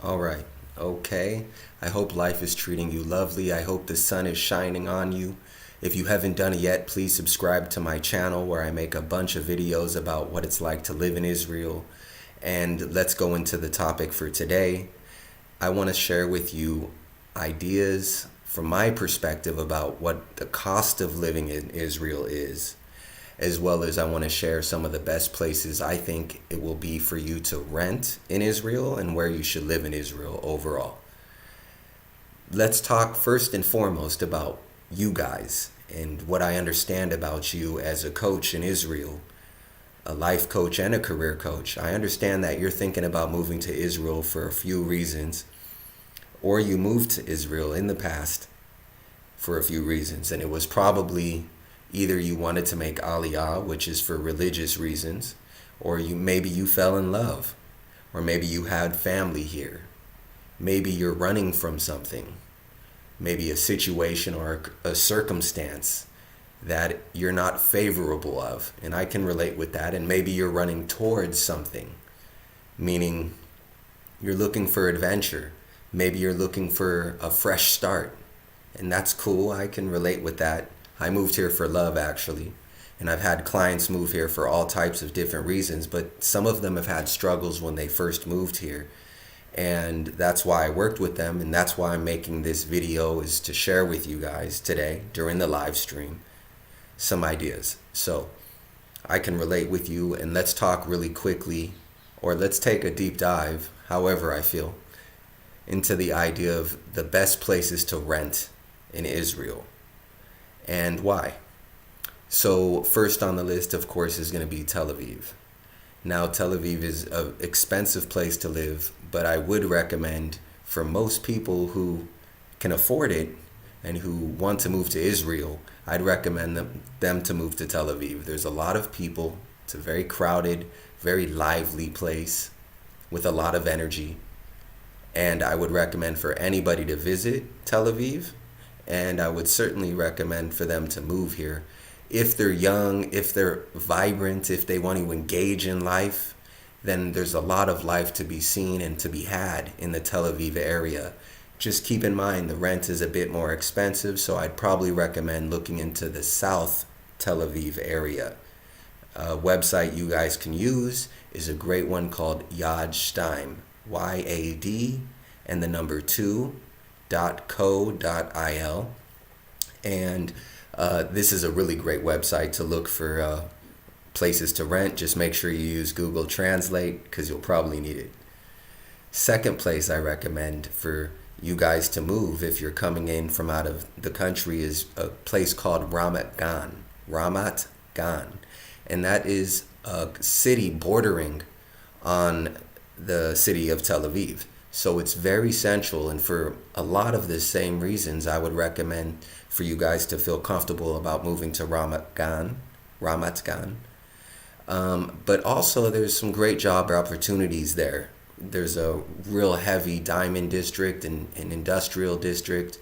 All right. Okay. I hope life is treating you lovely. I hope the sun is shining on you. If you haven't done it yet, please subscribe to my channel where I make a bunch of videos about what it's like to live in Israel. And let's go into the topic for today. I want to share with you ideas from my perspective about what the cost of living in Israel is, as well as I want to share some of the best places I think it will be for you to rent in Israel and where you should live in Israel overall. Let's talk first and foremost about you guys and what I understand about you as a coach in Israel, a life coach and a career coach. I understand that you're thinking about moving to Israel for a few reasons, or you moved to Israel in the past for a few reasons, and it was probably either you wanted to make aliyah, which is for religious reasons, or maybe you fell in love, or maybe you had family here. Maybe you're running from something, maybe a situation or a circumstance that you're not favorable of, and I can relate with that. And maybe you're running towards something, meaning you're looking for adventure. Maybe you're looking for a fresh start, and that's cool. I can relate with that. I moved here for love, actually, and I've had clients move here for all types of different reasons, but some of them have had struggles when they first moved here, and that's why I worked with them, and that's why I'm making this video, is to share with you guys today during the live stream some ideas. So I can relate with you, and let's talk really quickly, or let's take a deep dive, however I feel, into the idea of the best places to rent in Israel and why. So first on the list, of course, is going to be Tel Aviv. Now, Tel Aviv is an expensive place to live, but I would recommend for most people who can afford it and who want to move to Israel, I'd recommend them to move to Tel Aviv. There's a lot of people. It's a very crowded, very lively place with a lot of energy. And I would recommend for anybody to visit Tel Aviv, and I would certainly recommend for them to move here. If they're young, if they're vibrant, if they want to engage in life, then there's a lot of life to be seen and to be had in the Tel Aviv area. Just keep in mind the rent is a bit more expensive, so I'd probably recommend looking into the South Tel Aviv area. A website you guys can use is a great one called Yad Shtaim, YAD, and the number 2.co.il. And this is a really great website to look for places to rent. Just make sure you use Google Translate because you'll probably need it. Second place I recommend for you guys to move if you're coming in from out of the country is a place called Ramat Gan. Ramat Gan. And that is a city bordering on the city of Tel Aviv. So it's very central, and for a lot of the same reasons, I would recommend for you guys to feel comfortable about moving to Ramat Gan. But also there's some great job opportunities there. There's a real heavy diamond district and an industrial district,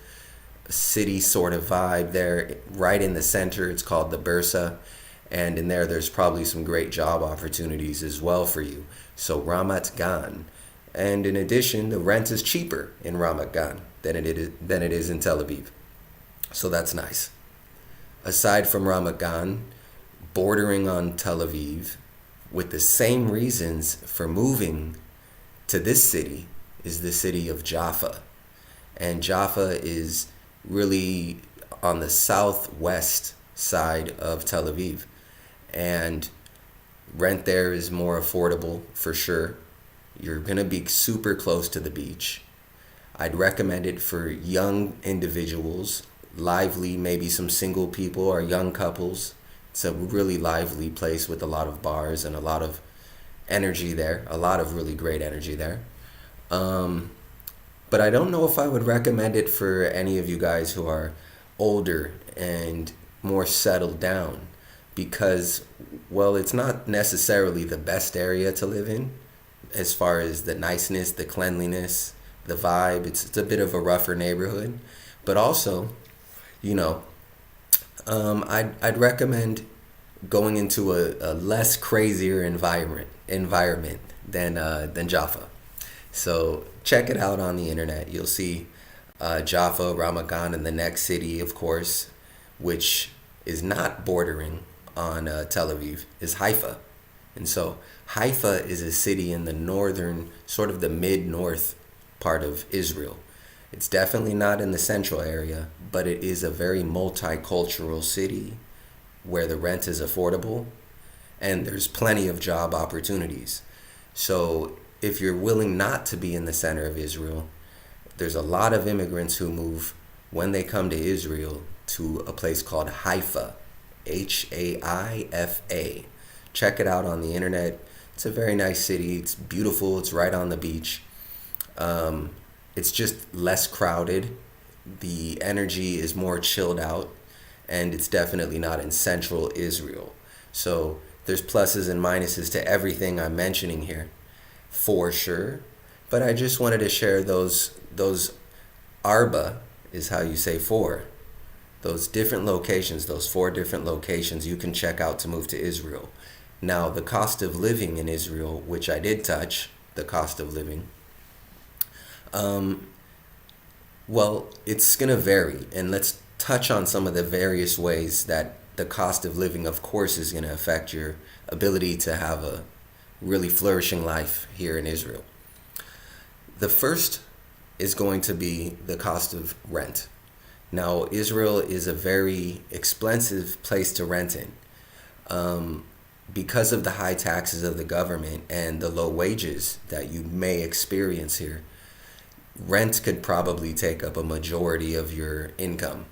a city sort of vibe there, right in the center. It's called the Bursa. And in there's probably some great job opportunities as well for you. So Ramat Gan. And in addition, the rent is cheaper in Ramat Gan than it is in Tel Aviv. So that's nice. Aside from Ramat Gan, bordering on Tel Aviv, with the same reasons for moving to this city, is the city of Jaffa. And Jaffa is really on the southwest side of Tel Aviv. And rent there is more affordable for sure. You're going to be super close to the beach. I'd recommend it for young individuals, lively, maybe some single people or young couples. It's a really lively place with a lot of bars and a lot of energy there, a lot of really great energy there. But I don't know if I would recommend it for any of you guys who are older and more settled down, because, well, it's not necessarily the best area to live in as far as the niceness, the cleanliness, the vibe. It's a bit of a rougher neighborhood. But also, I'd recommend going into a less crazier environment than Jaffa. So check it out on the internet. You'll see Jaffa, Ramadan, and the next city, of course, which is not bordering on Tel Aviv, is Haifa. And so Haifa is a city in the northern, sort of the mid-north part of Israel. It's definitely not in the central area, but it is a very multicultural city where the rent is affordable and there's plenty of job opportunities. So if you're willing not to be in the center of Israel, there's a lot of immigrants who move when they come to Israel to a place called Haifa, Haifa. Check it out on the internet. It's a very nice city. It's beautiful. It's right on the beach. It's just less crowded. The energy is more chilled out, and it's definitely not in central Israel. So there's pluses and minuses to everything I'm mentioning here, for sure. But I just wanted to share those arba is how you say four. Those different locations, those 4 different locations you can check out to move to Israel. Now, the cost of living in Israel, which I did touch, the cost of living, well, it's going to vary. And let's touch on some of the various ways that the cost of living, of course, is going to affect your ability to have a really flourishing life here in Israel. The first is going to be the cost of rent. Now, Israel is a very expensive place to rent in. Because of the high taxes of the government and the low wages that you may experience here, rent could probably take up a majority of your income.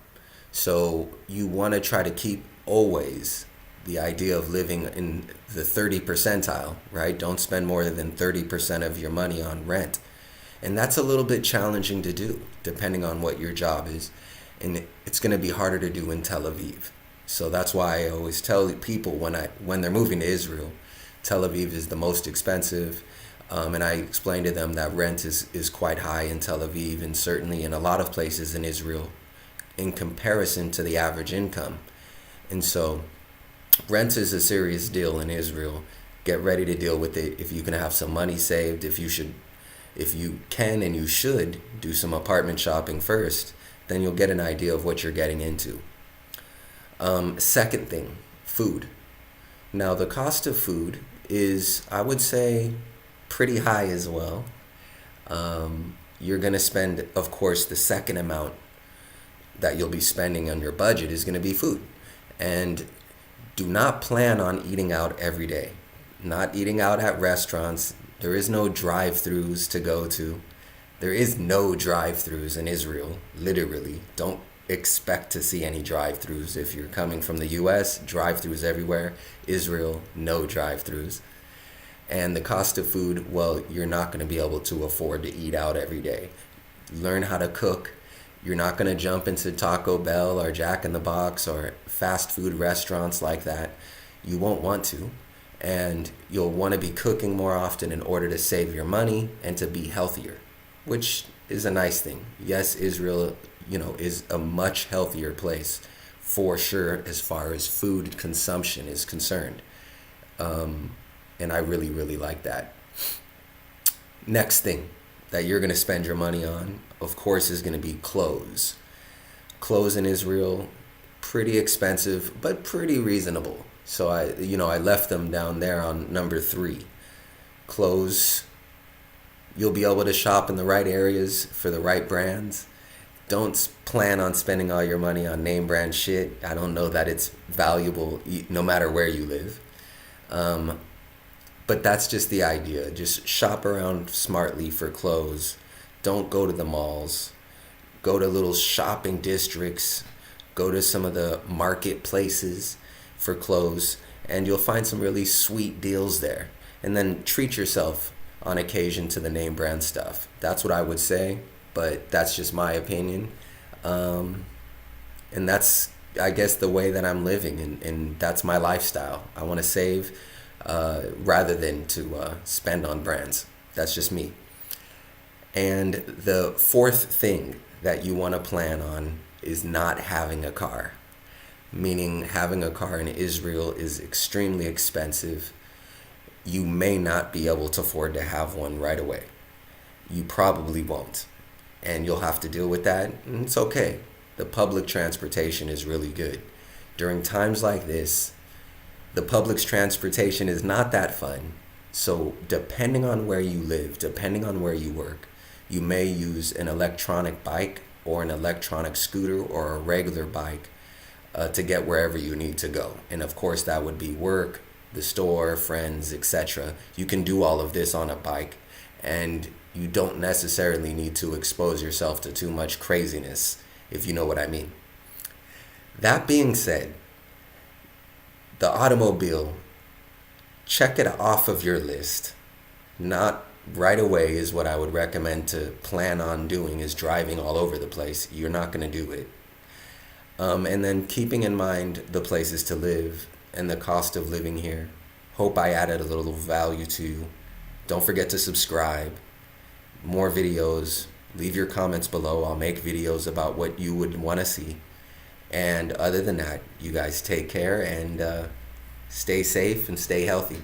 So you want to try to keep always the idea of living in the 30 percentile, right? Don't spend more than 30% of your money on rent. And that's a little bit challenging to do, depending on what your job is. And it's going to be harder to do in Tel Aviv. So that's why I always tell people when they're moving to Israel, Tel Aviv is the most expensive. And I explain to them that rent is quite high in Tel Aviv and certainly in a lot of places in Israel in comparison to the average income. And so rent is a serious deal in Israel. Get ready to deal with it. If you can have some money saved, if you can and you should do some apartment shopping first, then you'll get an idea of what you're getting into. Second thing, food. Now, the cost of food is, I would say, pretty high as well. You're going to spend, of course, the second amount that you'll be spending on your budget is going to be food. And do not plan on eating out every day. Not eating out at restaurants. There is no drive-thrus to go to. There is no drive-thrus in Israel, literally. Don't expect to see any drive-thrus. If you're coming from the US, drive-thrus everywhere. Israel, no drive-thrus. And the cost of food, well, you're not going to be able to afford to eat out every day. Learn how to cook. You're not going to jump into Taco Bell or Jack in the Box or fast food restaurants like that. You won't want to. And you'll want to be cooking more often in order to save your money and to be healthier, which is a nice thing. Yes, Israel, is a much healthier place for sure as far as food consumption is concerned. And I really, really like that. Next thing that you're going to spend your money on, of course, is going to be clothes. Clothes in Israel, pretty expensive, but pretty reasonable. So I left them down there on number 3. Clothes, you'll be able to shop in the right areas for the right brands. Don't plan on spending all your money on name brand shit. I don't know that it's valuable no matter where you live. But that's just the idea. Just shop around smartly for clothes. Don't go to the malls. Go to little shopping districts. Go to some of the marketplaces for clothes. And you'll find some really sweet deals there. And then treat yourself on occasion to the name brand stuff. That's what I would say. But that's just my opinion. And that's, I guess, the way that I'm living. And that's my lifestyle. I want to save rather than to spend on brands. That's just me. And the fourth thing that you want to plan on is not having a car. Meaning having a car in Israel is extremely expensive. You may not be able to afford to have one right away. You probably won't. And you'll have to deal with that. And it's okay. The public transportation is really good. During times like this, the public transportation is not that fun. So depending on where you live, depending on where you work, you may use an electronic bike or an electronic scooter or a regular bike to get wherever you need to go. And of course, that would be work, the store, friends, etc. You can do all of this on a bike, and you don't necessarily need to expose yourself to too much craziness, if you know what I mean. That being said, the automobile, check it off of your list. Not right away is what I would recommend to plan on doing, is driving all over the place. You're not going to do it. And then keeping in mind the places to live and the cost of living here. Hope I added a little value to you. Don't forget to subscribe. More videos. Leave your comments below. I'll make videos about what you would want to see. And other than that, you guys take care and stay safe and stay healthy.